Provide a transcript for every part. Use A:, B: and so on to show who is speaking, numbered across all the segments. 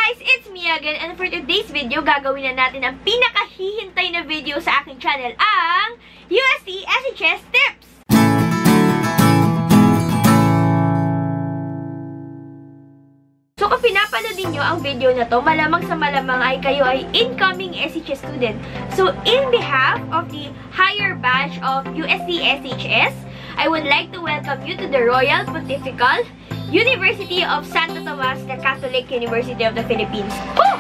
A: guys! It's me again, and for today's video, gagawin na natin ang pinakahihintay na video sa aking channel, ang UST SHS Tips! So kung pinapanood niyo ang video na to, malamang sa malamang ay kayo ay incoming SHS student. So in behalf of the higher batch of UST SHS, I would like to welcome you to the Royal Pontifical University of Santo Tomas, the Catholic University of the Philippines. Woo!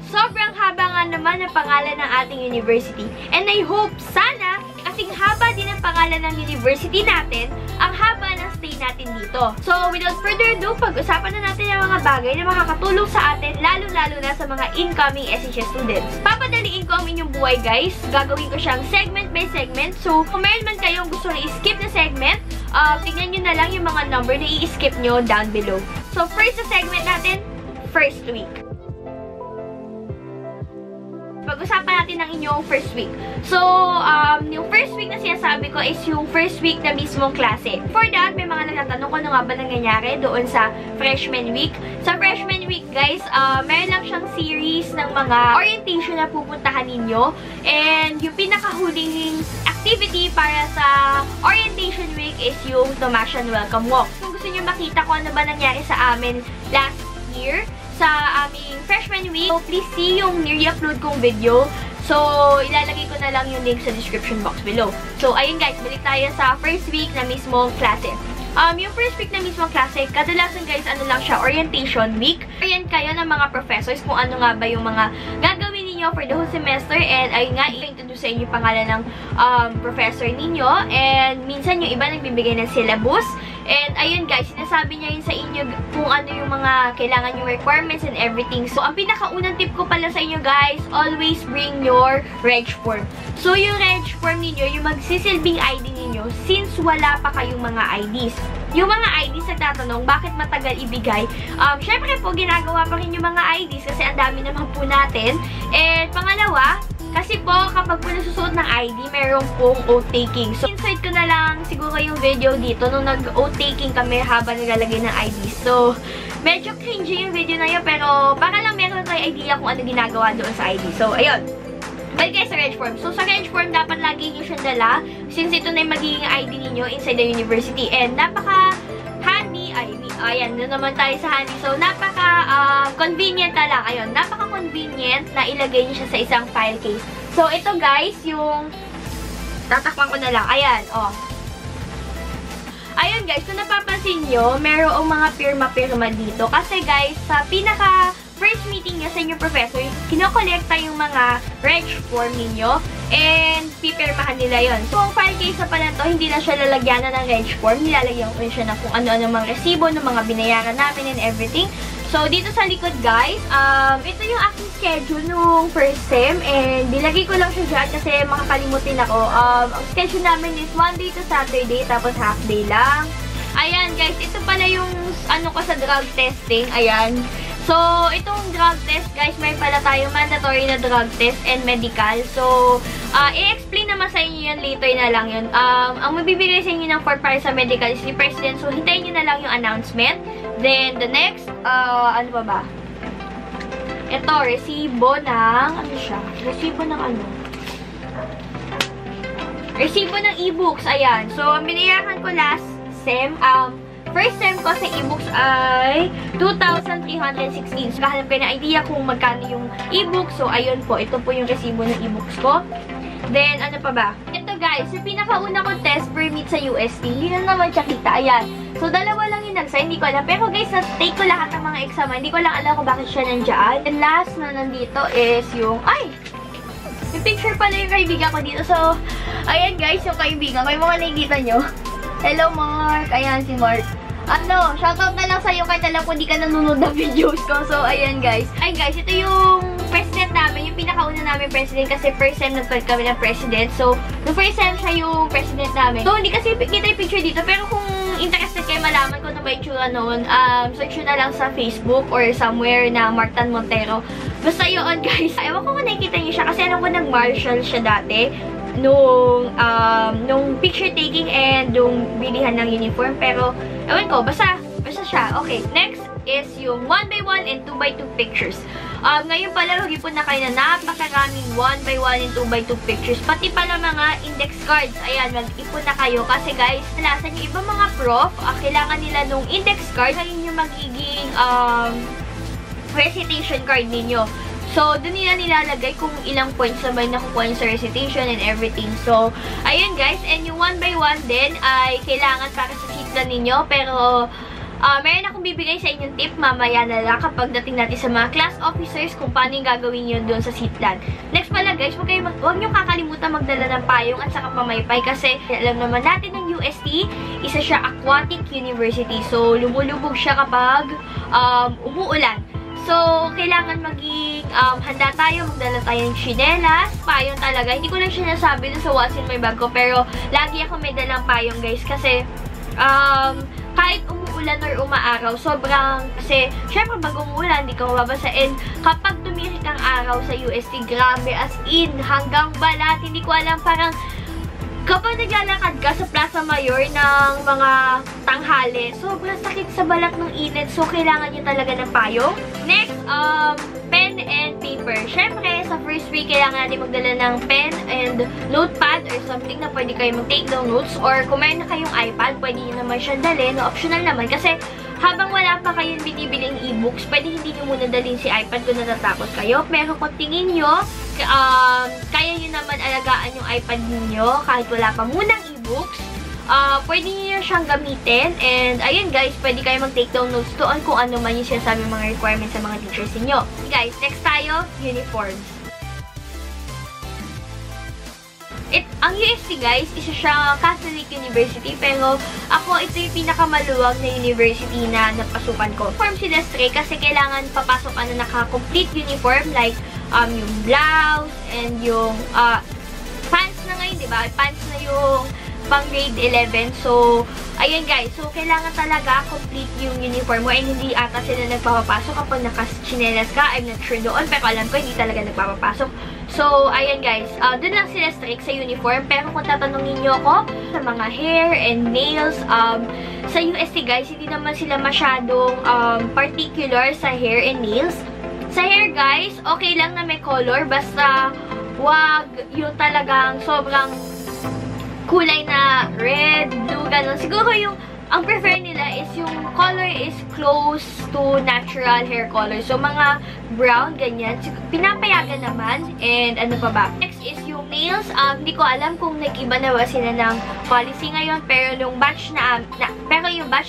A: Sobrang haba nga naman ang pangalan ng ating university. And I hope sana, kasing haba din ang pangalan ng university natin, ang haba ng stay natin dito. So, without further ado, pag-usapan na natin ang mga bagay na makakatulong sa atin, lalo-lalo na sa mga incoming SHS students. Papadaliin ko ang inyong buhay, guys. Gagawin ko siyang segment by segment. So, kung meron man kayong gusto na i-skip na segment, tingnan nyo na lang yung mga number na i-skip nyo down below. So, first na segment natin, first week. Pag-usapan natin ang inyong first week. So, yung first week na sinasabi ko is yung first week na mismong klase. For that, may mga nagtatanong kung ano nga ba nangyayari doon sa freshman week. Sa freshman week, guys, meron lang siyang series ng mga orientation na pupuntahan ninyo. And yung pinakahuling activity para sa orientation week is yung Tomasian Welcome Walk. Kung gusto nyo makita kung ano ba nangyari sa amin last year, sa aming freshman week, so please see yung nire-upload kong video. So, ilalagay ko na lang yung link sa description box below. So, ayun guys, balik tayo sa first week na mismong klase. Yung first week na mismong klase, kadalasan guys, ano lang siya, orientation week. Orient kayo ng mga professors kung ano nga ba yung mga gagawin ninyo for the whole semester. And ayun nga, i-introduce sa inyo yung pangalan ng professor ninyo. And minsan yung iba nagbibigay ng syllabus. And ayun guys, sinasabi niya yun sa inyo kung ano yung mga kailangan yung requirements and everything. So, ang pinakaunang tip ko pala sa inyo guys, always bring your reg form. So, yung reg form ninyo, yung magsisilbing ID ninyo since wala pa kayong mga IDs. Yung mga IDs nagtatanong, bakit matagal ibigay? Syempre po, ginagawa pa rin yung mga IDs kasi ang dami naman po natin. And pangalawa, kasi po, kapag po nasusuot ng ID, meron pong oath-taking. So, insert ko na lang siguro yung video dito nung nag-oath-taking kami habang naglalagay ng ID. So, medyo cringy yung video na yun, pero para lang meron kayo idea kung ano ginagawa doon sa ID. So, ayun. Balik kayo sa reg form. So, sa reg form, dapat lagi nyo siyang dala since ito na yung magiging ID ninyo inside the university. And napaka-handy, ayan, na naman tayo sa handy. So, napaka-convenient na lang. Ayun, napaka-convenient na ilagay nyo siya sa isang file case. So, ito guys, yung tatakpan ko na lang. Ayan, oh. Ayun guys, kung napapansin nyo, merong mga pirma-pirma dito. Kasi guys, sa first meeting nyo sa inyong professor, kinokolekta yung mga reg form ninyo and pipirmahan nila yon. So, ang file case na pala to, hindi na siya lalagyanan ng reg form. Nilalagyan ko siya ng kung ano-ano mga resibo ng mga binayaran namin and everything. So, dito sa likod guys, ito yung aking schedule nung first sem and nilagay ko lang siya dyan kasi makakalimutin ako. Ang schedule namin is Monday to Saturday tapos half day lang. Ayan guys, ito pala yung ano ko sa drug testing. Ayan. So, itong drug test, guys, may pala tayo mandatory na drug test and medical. So, i-explain naman sa inyo yan later na lang yun. Ang mabibigay sa inyo ng for para sa medical is the president. So, hintayin nyo na lang yung announcement. Then, the next, ano pa ba? Ito, resibo ng, ano siya? Resibo ng ano? Resibo ng e-books, ayan. So, ang binayaran ko last sem, first sem ko sa e-books ay 2,316. So, kahanap kayo ng idea kung magkano yung e-book. So, ayun po. Ito po yung resibo ng e-books ko. Then, ano pa ba? Ito guys, yung pinakauna ko test permit sa UST. Hindi na naman siya kita. Ayan. So, dalawa lang yung nag-sign. Hindi ko alam. Pero guys, na-take ko lahat ng mga exam. Hindi ko lang alam kung bakit siya nandiyan. And last na nandito is yung, yung picture pala yung kaibigan ko dito. So, ayan guys, yung kaibigan ko. Yung mga nakikita nyo. Hello, Mark. Ayan, si Mark. Shoutout na lang sa'yo kahit alam ko hindi ka nanonood ng videos ko. So, ayan guys. Ayun guys, ito yung president namin. Yung pinakauna namin president kasi first sem nagkaroon kami ng president. So, the first sem siya yung president namin. So, hindi kasi kita yung picture dito. Pero kung interested kayo malaman kung ano ba yung tsura noon, search na lang sa Facebook or somewhere na Martan Montero. Basta yun guys. Ewan ko kung nakikita niyo siya kasi alam ko nag-marshal siya dati. Nung picture taking and nung bilihan ng uniform. Pero, ewan ko, basta siya. Okay, next is yung 1x1 and 2x2 pictures. Ngayon pala, mag-ipon na kayo na napakaraming 1x1 and 2x2 pictures. Pati pala mga index cards. Ayan, mag-ipon na kayo. Kasi guys, nalasan yung ibang mga prof, kailangan nila nung index card. Ayun yung magiging recitation card ninyo. So, doon nila nilalagay kung ilang points naman nakukuha sa recitation and everything. So, ayun guys. And yung 1x1 din ay kailangan para sa seatlan ninyo. Pero, meron akong bibigay sa inyong tip mamaya na lang kapag dating natin sa mga class officers kung paano yung gagawin yun doon sa seatlan. Next pala guys, huwag nyo kakalimutan magdala ng payong at saka pamaypay kasi alam naman natin ng UST, isa siya aquatic university. So, lumulubog siya kapag umuulan. So, kailangan maging handa tayo, magdala tayo ng chinelas, payong talaga. Hindi ko lang siya nasabi dun sa what's in my bag ko, pero lagi ako may dalang payong guys kasi kahit umuulan or umaaraw, sobrang, kasi syempre pag umuulan, hindi ka mababasa. And kapag tumirik ang araw sa UST, grabe, as in, hanggang balat, hindi ko alam, parang kapag naglalakad ka sa Plaza Mayor ng mga tanghali, sobrang sakit sa balat ng init. So, kailangan nyo talaga ng payong. Next, pen and paper. Syempre, sa first week, kailangan natin magdala ng pen and notepad or something na pwede kayo mag-take down notes. Or kung meron na kayong iPad, pwede nyo naman siya dalhin. No, optional naman. Kasi, habang wala pa kayong binibiling e-books, pwede hindi nyo muna dalhin si iPad kung natatakot kayo. Pero kung tingin nyo, kaya nyo naman alagaan yung iPad ninyo kahit wala pa munang e-books, pwede nyo siyang gamitin. And ayun guys, pwede kayo mag-take down notes doon kung ano man yung sinasabi mga requirements sa mga teachers niyo. Guys, next tayo, uniforms. Ang UST guys, isa siyang Catholic University, pero ako, ito yung pinakamaluwag na university na napasukan ko. Form sila strict kasi kailangan papasok na naka-complete uniform, like yung blouse and yung pants na ngayon, diba? Pants na yung pang grade 11. So, ayun guys. So, kailangan talaga complete yung uniform mo. And hindi ata sila nagpapapasok kapag naka-chinelas ka. I'm not sure doon. Pero alam ko, hindi talaga nagpapapasok. So, ayan guys. Doon lang sila strict sa uniform. Pero kung tatanungin nyo ako sa mga hair and nails, sa UST guys, hindi naman sila masyadong particular sa hair and nails. Sa hair guys, okay lang na may color. Basta, wag yung talagang sobrang kulay na red, blue, ganun. Siguro yung, ang prefer nila is yung color is close to natural hair color. So, mga brown, ganyan. Pinapayagan naman. And ano pa ba? Next is yung nails. Hindi ko alam kung nag-iba na ba sila ng policy ngayon. Pero yung batch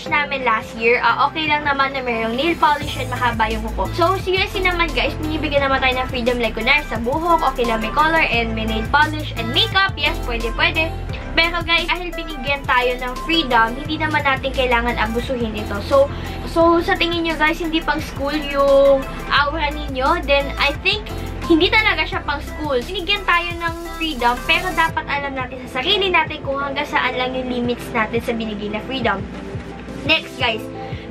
A: namin last year, okay lang naman na mayroong nail polish and mahaba yung kuko. So, seriously naman guys, binibigyan naman tayo ng freedom like kunwari sa buhok, okay lang may color and may nail polish and makeup. Yes, pwede. Pero guys, dahil binigyan tayo ng freedom, hindi naman natin kailangan abusuhin ito. So sa tingin nyo guys, hindi pang school yung aura ninyo, then I think hindi talaga siya pang school. Binigyan tayo ng freedom, pero dapat alam natin sa sarili natin kung hanggang saan lang yung limits natin sa binigay na freedom. Next guys,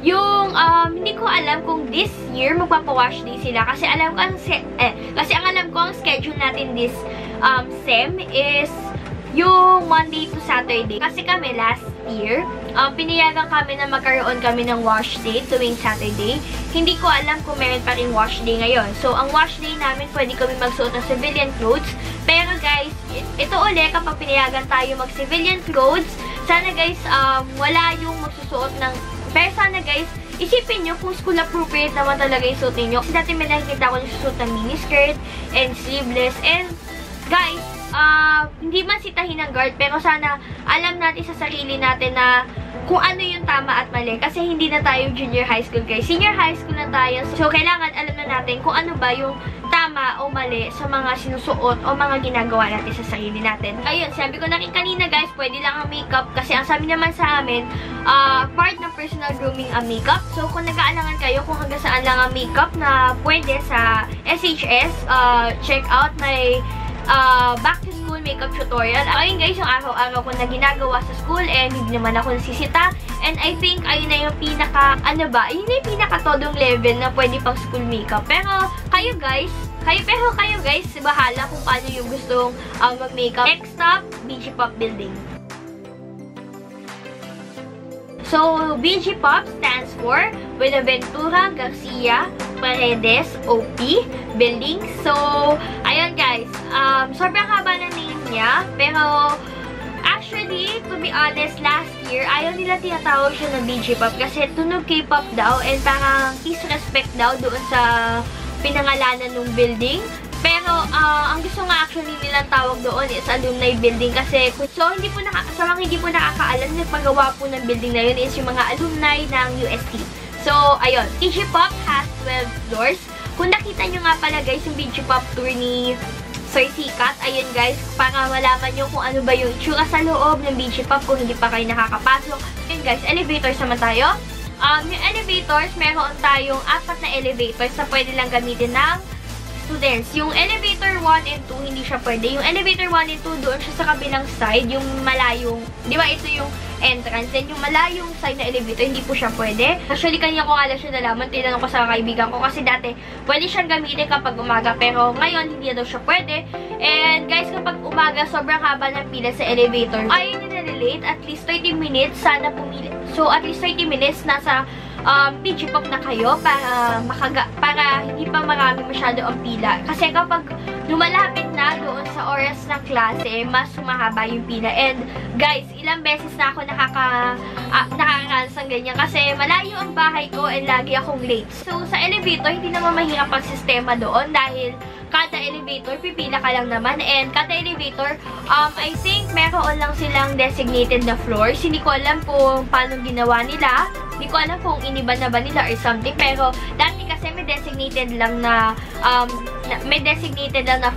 A: yung hindi ko alam kung this year magpapa-wash day sila kasi alam ko ang schedule natin this sem is yung Monday to Saturday. Kasi kami last year, pinayagan kami na magkaroon kami ng wash day tuwing Saturday. Hindi ko alam kung meron pa rin wash day ngayon. So, ang wash day namin, pwede kami magsuot ng civilian clothes. Pero guys, ito ulit, kapag pinayagan tayo mag-civilian clothes, sana guys, wala yung magsusuot ng... Pero sana guys, isipin nyo kung school appropriate naman talaga yung suot ninyo. Kasi dati may nakikita ko yung susuot ng miniskirt and sleeveless. And guys, hindi man sitahin ng guard, pero sana alam natin sa sarili natin na kung ano yung tama at mali. Kasi hindi na tayo junior high school guys. Senior high school na tayo. So, kailangan alam na natin kung ano ba yung tama o mali sa mga sinusuot o mga ginagawa natin sa sarili natin. Ayun, sabi ko na rin kanina guys, pwede lang ang makeup. Kasi ang sabi naman sa amin, part ng personal grooming ang makeup. So, kung nag-aalangan kayo kung hanggang saan lang ang makeup na pwede sa SHS, check out my back to school makeup tutorial. Ayun guys, yung araw-araw ko na ginagawa sa school and hindi naman ako nasisita. And I think ayun na yung pinaka, ayun na yung pinaka todong level na pwede pang school makeup. Pero kayo guys, bahala kung paano yung gustong mag-makeup. Next stop, Beachy Pop Building. So, BG Pop stands for Buenaventura Garcia Paredes OP Building. So, ayun guys, sobrang haba na name niya, pero actually, to be honest, last year, ayaw nila tinatawag siya ng BG Pop kasi tunog K-pop daw and parang disrespect daw doon sa pinangalanan ng building. Pero, ang gusto nga actually nilang tawag doon is alumni building kasi so, sa mga hindi po nakakaalam, nagpagawa po ng building na yun is yung mga alumni ng UST. So, ayun, BG Pop has 12 floors. Kung nakita nyo nga pala guys, yung BG Pop tour ni Sir Sikat, ayun guys, para malaman nyo kung ano ba yung itsura sa loob ng BG Pop kung hindi pa kayo nakakapasok. Ayun guys, elevators naman tayo. Yung elevators, meron tayong 4 na elevators na pwede lang gamitin ng students. Yung elevator 1 and 2, hindi siya pwede. Yung elevator 1 and 2, doon siya sa kabilang side, yung malayong, di ba ito yung entrance. Then yung malayong side na elevator, hindi po siya pwede. Actually, kanina ko nga lang siya nalaman, tinanong ko sa kaibigan ko kasi dati, pwede siyang gamitin kapag umaga, pero ngayon, hindi na daw siya pwede. And guys, kapag umaga, sobrang haba ng pila sa elevator. Ayaw nyo na-relate, at least 30 minutes, sana pumili. So, at least 30 minutes, nasa BG Pop na kayo para hindi pa marami masyado ang pila. Kasi kapag lumalapit na doon sa oras ng klase, mas sumahaba yung pila. And guys, ilang beses na ako nakakaranas ng ganyan kasi malayo ang bahay ko and lagi akong late. So, sa elevator, hindi naman mahirap ang sistema doon dahil kada elevator, pipila ka lang naman. And kada elevator, I think meron lang silang designated na floors. Hindi ko alam kung paano ginawa nila. Hindi ko alam kung iniba na ba nila or something. Pero dati kasi may designated lang na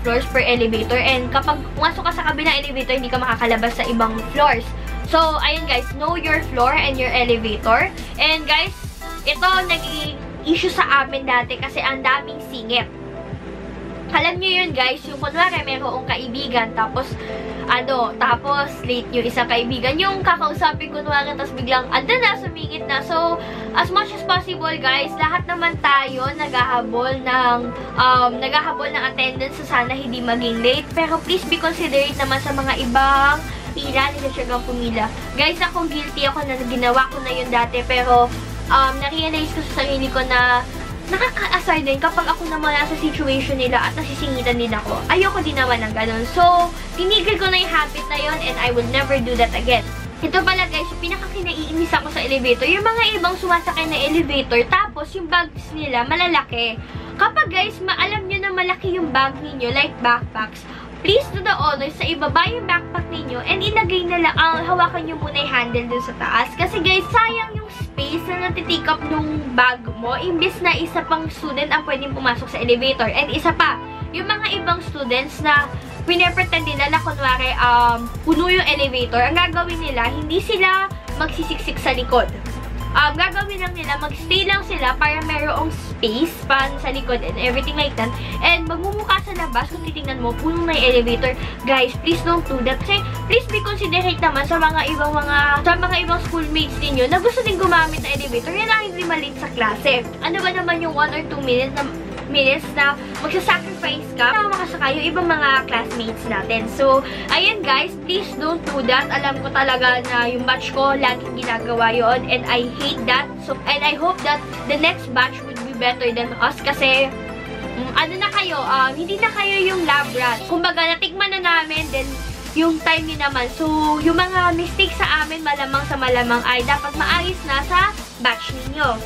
A: floors per elevator. And kapag pumasok ka sa kabilang elevator, hindi ka makakalabas sa ibang floors. So, ayun guys, know your floor and your elevator. And guys, ito naging issue sa amin dati kasi ang daming singit. Alam nyo yun guys, yung kunwari mayroong kaibigan, tapos late yung isang kaibigan, yung kakausapin kunwari, tapos biglang, andun na, sumingit na. So, as much as possible guys, lahat naman tayo naghahabol ng attendance sa sana hindi maging late. Pero please be considerate naman sa mga ibang pila, nila siyagang pumila. Guys, ako guilty ako na ginawa ko na yun dati, pero na-realize ko sa sarili ko na nakaka-asar din kapag ako naman nasa situation nila at nasisingitan din ako. Ayoko din naman ng ganun. So, tinigil ko na yung habit na yun and I will never do that again. Ito pala guys, yung pinaka-kinaiinis ako sa elevator, yung mga ibang sumasakay na elevator, tapos yung bags nila malalaki. Kapag guys, alam nyo na malaki yung bag ninyo, like backpacks, please do the honor sa ibaba yung backpack ninyo and ilagay na lang, hawakan nyo muna yung handle dun sa taas. Kasi guys, sayang yung space na natitake up nung bag mo, imbis na isa pang student ang pwedeng pumasok sa elevator. And isa pa, yung mga ibang students na pinapretend nila na kunwari puno yung elevator, ang gagawin nila, hindi sila magsisiksik sa likod. Gagawin lang nila, magstay lang sila para mayroong space pa sa likod and everything like that. And magmumukha sa labas, kung titingnan mo, puno na yung elevator. Guys, please don't do that. Kasi, please be considerate naman sa mga ibang schoolmates ninyo na gusto din gumamit ng elevator. Yan ang hindi malate sa klase. Ano ba naman yung 1 or 2 minutes na magsasacrifice ka para makasakay yung ibang mga classmates natin. So, ayun guys, please don't do that. Alam ko talaga na yung batch ko laging ginagawa yon and I hate that. So, and I hope that the next batch would be better than us kasi hindi na kayo yung lab rat. Kumbaga, natikman na namin, then yung time din naman. So, yung mga mistakes sa amin malamang sa malamang ay dapat maayos na sa batch ninyo.